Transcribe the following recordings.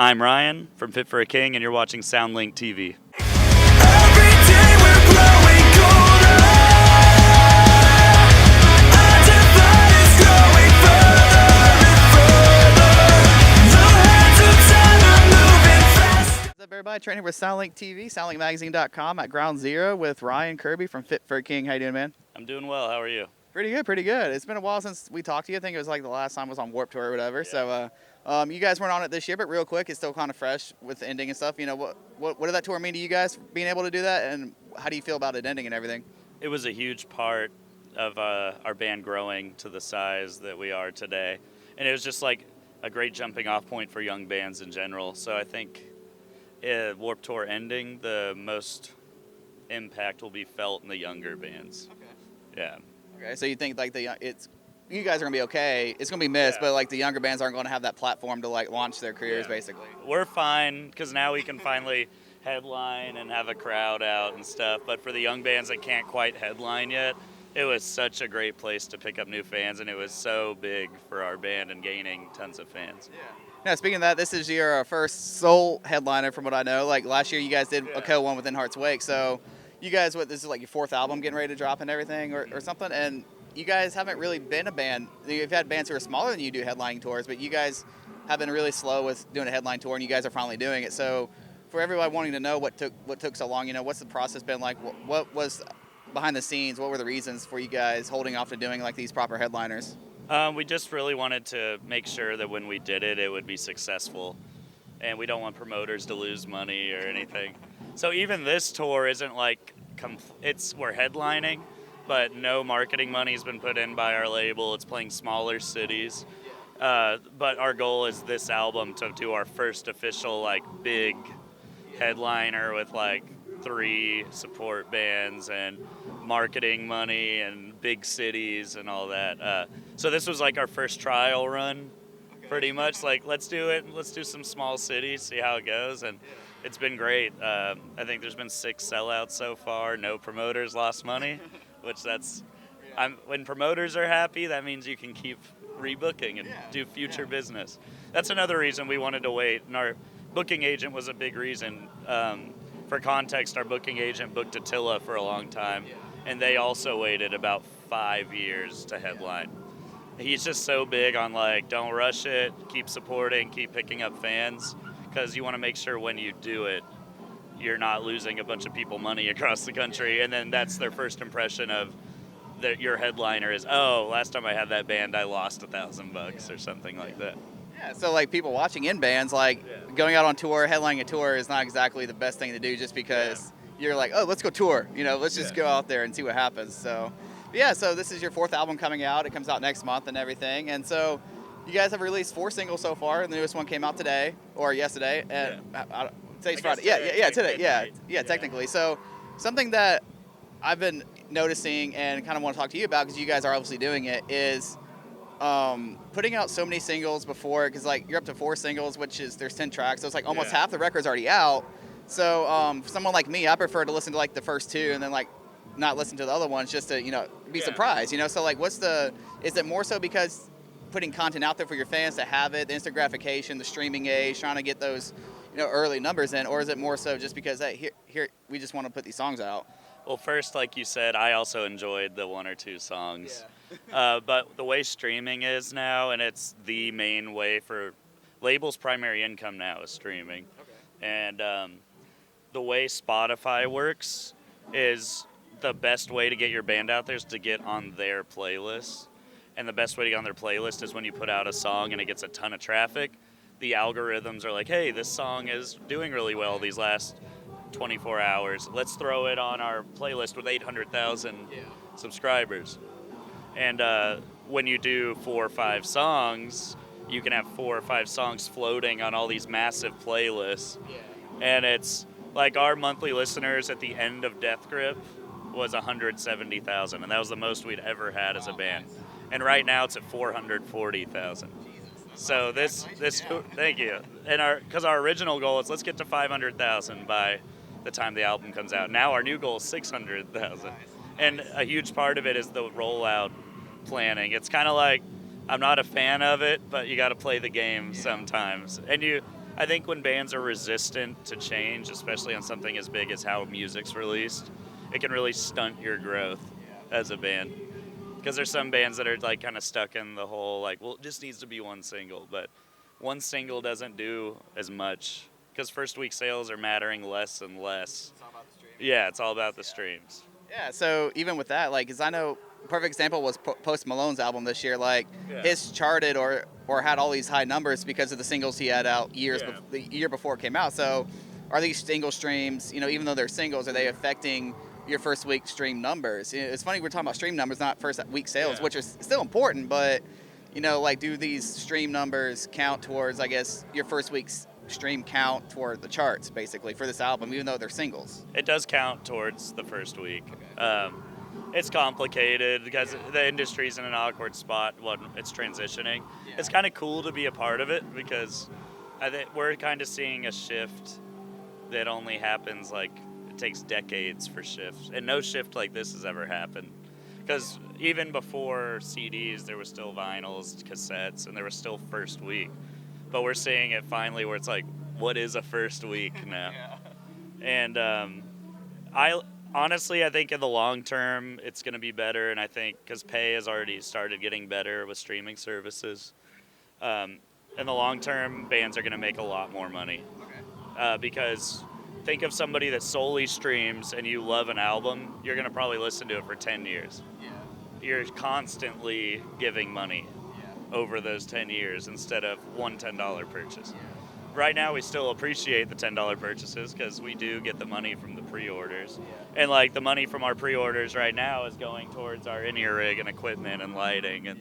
I'm Ryan from Fit for a King, and you're watching SoundlinkTV. Every day we're growing colder. Our divide is growing further and further. The hands of time are moving fast. What's up, everybody? Training with SoundlinkTV, SoundlinkMagazine.com at Ground Zero with Ryan Kirby from Fit for a King. How you doing, man? I'm doing well. How are you? Pretty good, pretty good. It's been a while since we talked to you. I think it was like the last time was on Warped Tour or whatever. Yeah. So you guys weren't on it this year, but real quick, it's still kind of fresh with the ending and stuff. You know, what did that tour mean to you guys, being able to do that, and how do you feel about it ending and everything? It was a huge part of our band growing to the size that we are today. And it was just like a great jumping off point for young bands in general. So I think Warped Tour ending, the most impact will be felt in the younger bands. Okay. Yeah. Okay, so you think like you guys are gonna be okay. It's gonna be missed, Yeah. but like the younger bands aren't gonna have that platform to like launch their careers, Yeah. basically. We're fine because now we can finally headline and have a crowd out and stuff. But for the young bands that can't quite headline yet, it was such a great place to pick up new fans, and it was so big for our band and gaining tons of fans. Yeah. Now, speaking of that, this is your first sole headliner from what I know. Like last year, you guys did a co-one with In Heart's Wake. So you guys, this is like your fourth album getting ready to drop and everything or something. And you guys haven't really been a band. You've had bands who are smaller than you do headlining tours, but you guys have been really slow with doing a headline tour, and you guys are finally doing it. So for everybody wanting to know what took so long, you know, what's the process been like? What was behind the scenes? What were the reasons for you guys holding off to doing like these proper headliners? We just really wanted to make sure that when we did it, it would be successful. And we don't want promoters to lose money or anything. So even this tour isn't like, we're headlining, but no marketing money's been put in by our label. It's playing smaller cities. But our goal is this album to do our first official like big headliner with like 3 support bands and marketing money and big cities and all that. So this was like our first trial run, pretty much. Like, let's do it. Let's do some small cities, see how it goes. And it's been great. I think there's been 6 sellouts so far. No promoters lost money, which when promoters are happy, that means you can keep rebooking and do future business. That's another reason we wanted to wait. And our booking agent was a big reason. For context, our booking agent booked Attila for a long time, and they also waited about 5 years to headline. He's just so big on like, don't rush it, keep supporting, keep picking up fans, because you want to make sure when you do it, you're not losing a bunch of people money across the country, and then that's their first impression of your headliner is, oh, last time I had that band, I lost $1,000 or something like that. Yeah, so like people watching in bands, like going out on tour, headlining a tour is not exactly the best thing to do just because you're like, oh, let's go tour. You know, let's just go out there and see what happens. So, yeah, so this is your 4th album coming out. It comes out next month and everything. And so you guys have released 4 singles so far. The newest one came out today or yesterday. And today's Friday. Today. Yeah, technically. So something that I've been noticing and kind of want to talk to you about, because you guys are obviously doing it, is putting out so many singles before, because like you're up to 4 singles, which is there's 10 tracks, so it's like almost half the record's already out. So for someone like me, I prefer to listen to like the first 2 and then like not listen to the other ones just to, you know, be surprised, you know. So like is it more so because putting content out there for your fans to have it, the instant gratification, the streaming age, trying to get those, you know, early numbers in, or is it more so just because hey, here we just want to put these songs out? Well, first, like you said, I also enjoyed the 1 or 2 songs. But the way streaming is now, and it's the main way for labels' primary income now is streaming. Okay. And the way Spotify works is the best way to get your band out there is to get on their playlist. And the best way to get on their playlist is when you put out a song and it gets a ton of traffic. The algorithms are like, hey, this song is doing really well these last 24 hours. Let's throw it on our playlist with 800,000 subscribers. And when you do 4 or 5 songs, you can have 4 or 5 songs floating on all these massive playlists. And it's like our monthly listeners at the end of Death Grip was 170,000, and that was the most we'd ever had as a band. And right now it's at 440,000. So thank you. And because our original goal is let's get to 500,000 by the time the album comes out. Now our new goal is 600,000. And a huge part of it is the rollout planning. It's kind of like, I'm not a fan of it, but you got to play the game sometimes. And I think when bands are resistant to change, especially on something as big as how music's released, it can really stunt your growth as a band. Because there's some bands that are like kind of stuck in the whole like, well, it just needs to be one single, but one single doesn't do as much because first week sales are mattering less and less. It's all about the stream. Yeah, it's all about the streams. Yeah, so even with that, like, because I know perfect example was Post Malone's album this year. Like, his charted or had all these high numbers because of the singles he had out the year before it came out. So, are these single streams, even though they're singles, are they affecting your first week stream numbers? It's funny we're talking about stream numbers, not first week sales, which are still important, but like, do these stream numbers count towards, I guess, your first week's stream count toward the charts, basically, for this album, even though they're singles? It does count towards the first week. It's complicated because the industry's in an awkward spot when it's transitioning. Yeah. It's kind of cool to be a part of it because I think we're kind of seeing a shift that only happens like it takes decades for shifts, and no shift like this has ever happened. Because even before CDs, there was still vinyls, cassettes, and there was still first week. But we're seeing it finally where it's like, what is a first week now? And I honestly think in the long term, it's going to be better. And I think because pay has already started getting better with streaming services, in the long term, bands are going to make a lot more money. Because think of somebody that solely streams and you love an album, you're going to probably listen to it for 10 years. You're constantly giving money over those 10 years instead of one $10 purchase. Right now, we still appreciate the $10 purchases because we do get the money from the pre-orders. And like the money from our pre-orders right now is going towards our in-ear rig and equipment and lighting and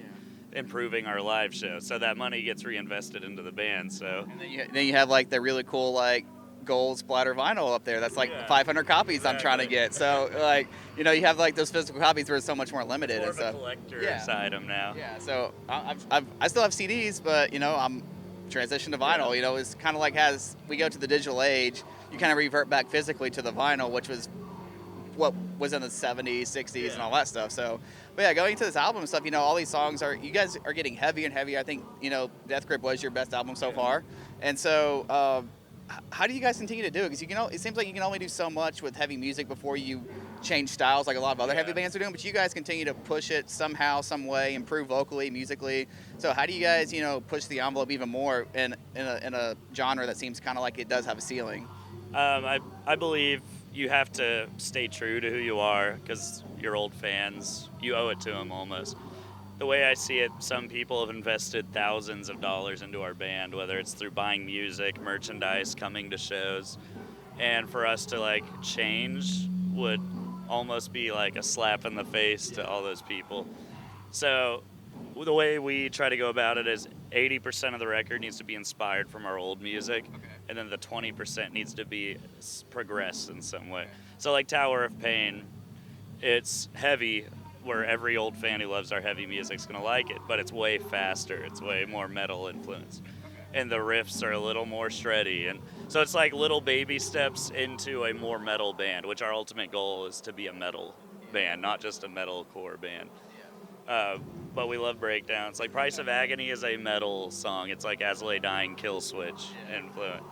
improving our live show. So that money gets reinvested into the band. So And then you have like the really cool like gold splatter vinyl up there. That's like 500 copies I'm trying to get. So like, you have like those physical copies where it's so much more limited more and stuff. of a collector's item now. Yeah. So I still have CDs, but I'm transitioned to vinyl. It's kind of like as we go to the digital age, you kind of revert back physically to the vinyl, which was what was in the 70s, 60s, and all that stuff. So, but yeah, going into this album and stuff, all these songs you guys are getting heavier and heavier. I think, Death Grip was your best album so far. And so, how do you guys continue to do it? Because it seems like you can only do so much with heavy music before you change styles like a lot of other heavy bands are doing, but you guys continue to push it somehow, some way, improve vocally, musically. So how do you guys, push the envelope even more in a genre that seems kind of like it does have a ceiling? I believe you have to stay true to who you are because your old fans, you owe it to them almost. The way I see it, some people have invested thousands of dollars into our band, whether it's through buying music, merchandise, coming to shows. And for us to like change would almost be like a slap in the face to all those people. So the way we try to go about it is 80% of the record needs to be inspired from our old music, and then the 20% needs to be progressed in some way. So like Tower of Pain, it's heavy, where every old fan who loves our heavy music's gonna like it, but it's way faster, it's way more metal influenced. And the riffs are a little more shreddy. And so it's like little baby steps into a more metal band, which our ultimate goal is to be a metal band, not just a metalcore band. But we love breakdowns. Like Price of Agony is a metal song. It's like As Lay Dying, Kill Switch influence.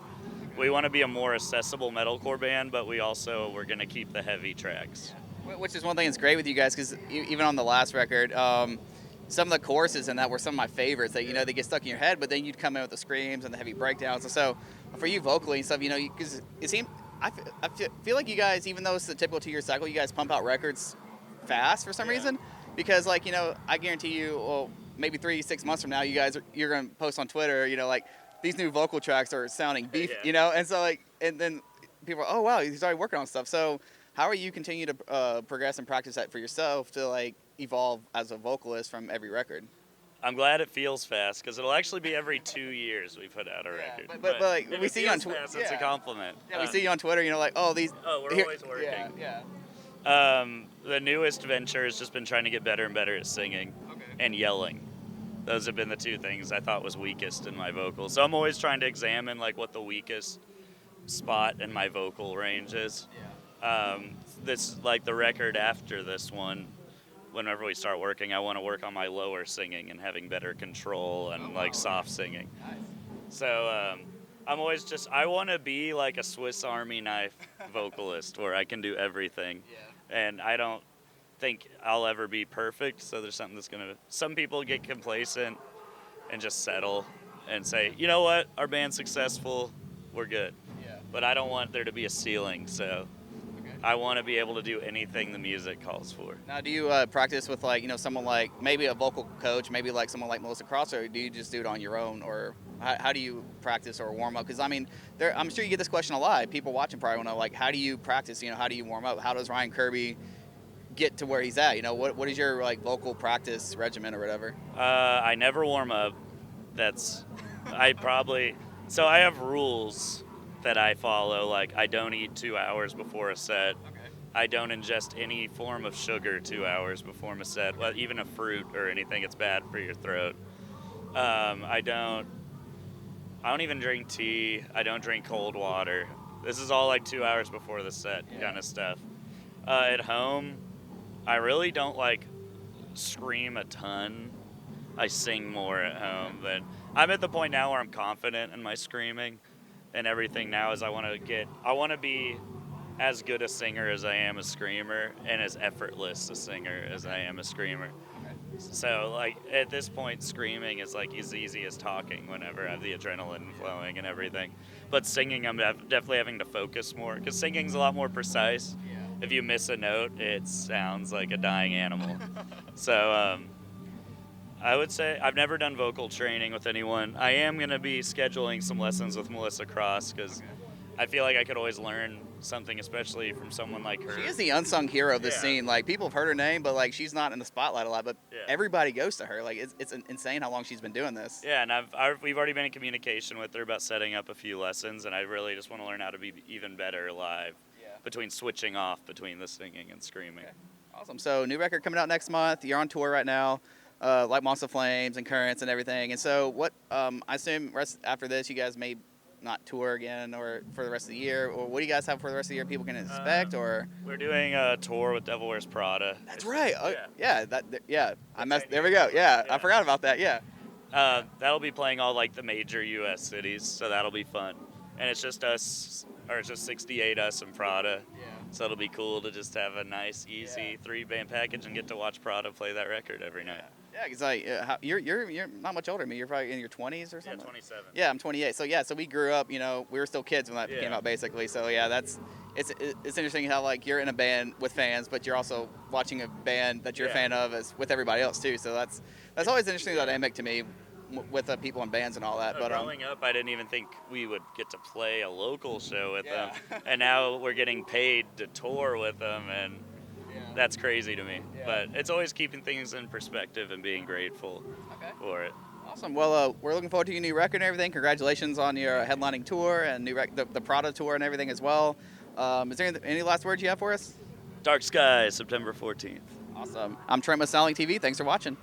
We want to be a more accessible metalcore band, but we're going to keep the heavy tracks. Which is one thing that's great with you guys, because even on the last record, some of the choruses in that were some of my favorites that, they get stuck in your head, but then you'd come in with the screams and the heavy breakdowns. And so for you vocally and stuff, because it seemed, I feel like you guys, even though it's the typical 2-year cycle, you guys pump out records fast for some reason. Because I guarantee you, well, maybe 3-6 months from now, you're going to post on Twitter, like these new vocal tracks are sounding beef, and so and then people are, oh wow, he's already working on stuff. So how are you continue to progress and practice that for yourself to evolve as a vocalist from every record? I'm glad it feels fast because it'll actually be every 2 years we put out a record. But we see you on Twitter. It's a compliment. Yeah, we see you on Twitter. Oh, these. Oh, we're always working. The newest venture has just been trying to get better and better at singing and yelling. Those have been the two things I thought was weakest in my vocals. So I'm always trying to examine what the weakest spot in my vocal range is. This the record after this one, whenever we start working, I want to work on my lower singing and having better control and soft singing. So I'm always just, I want to be like a Swiss Army knife vocalist where I can do everything. Yeah. And I don't think I'll ever be perfect. So there's something that's going to, some people get complacent and just settle and say, you know what, our band's successful, we're good. Yeah. But I don't want there to be a ceiling. So Okay. I want to be able to do anything the music calls for. Now, do you practice with like someone like maybe a vocal coach, maybe like someone like Melissa Cross, or do you just do it on your own, or how do you practice or warm up? Because I mean, I'm sure you get this question a lot. People watching probably want to know, like, how do you practice? How do you warm up? How does Ryan Kirby get to where he's at? What is your like vocal practice regimen or whatever? I never warm up. So I have rules that I follow. Like, I don't eat 2 hours before a set. Okay. I don't ingest any form of sugar 2 hours before a set. Well, even a fruit or anything, it's bad for your throat. I don't even drink tea. I don't drink cold water. This is all like 2 hours before the set kind of stuff. At home, I really don't like scream a ton. I sing more at home than I'm at the point now where I'm confident in my screaming and everything now is I want to be as good a singer as I am a screamer and as effortless a singer as I am a screamer. So like at this point screaming is like as easy as talking whenever I have the adrenaline flowing and everything. But singing I'm definitely having to focus more because singing's a lot more precise. Yeah. If you miss a note, it sounds like a dying animal. So I would say I've never done vocal training with anyone. I am going to be scheduling some lessons with Melissa Cross because I feel like I could always learn something, especially from someone like her. She is the unsung hero of this Yeah. scene. Like, people have heard her name, but like she's not in the spotlight a lot. But Yeah. everybody goes to her. Like, it's insane how long she's been doing this. Yeah, and we've already been in communication with her about setting up a few lessons, and I really just want to learn how to be even better live between switching off between the singing and screaming. Okay. Awesome. So, new record coming out next month. You're on tour right now, Like Moths To Flames and Currents and everything. And so, what I assume after this, you guys may not tour again or for the rest of the year. Or what do you guys have for the rest of the year? People can expect or. We're doing a tour with Devil Wears Prada. That's right. Yeah. There we go. Yeah, I Yeah. forgot about that. Yeah. That'll be playing all like the major U.S. cities, so that'll be fun. And it's just us, or it's just 68 us and Prada. Yeah. So it'll be cool to just have a nice, easy 3-band package and get to watch Prada play that record every night. Yeah, because like you're not much older than me. You're probably in your 20s or something. Yeah, 27. Yeah, I'm 28. So we grew up. We were still kids when that came out, basically. So yeah, it's interesting how like you're in a band with fans, but you're also watching a band that you're a fan of as with everybody else too. So that's always an interesting dynamic to me with people in bands and all that. But growing up, I didn't even think we would get to play a local show with Yeah. them, and now we're getting paid to tour with them, and that's crazy to me. Yeah. But it's always keeping things in perspective and being grateful for it. Awesome. Well, we're looking forward to your new record and everything. Congratulations on your headlining tour and the Prada tour and everything as well. Is there any last words you have for us? Dark Skies, September 14th. Awesome. I'm Trent with SoundlinkTV. Thanks for watching.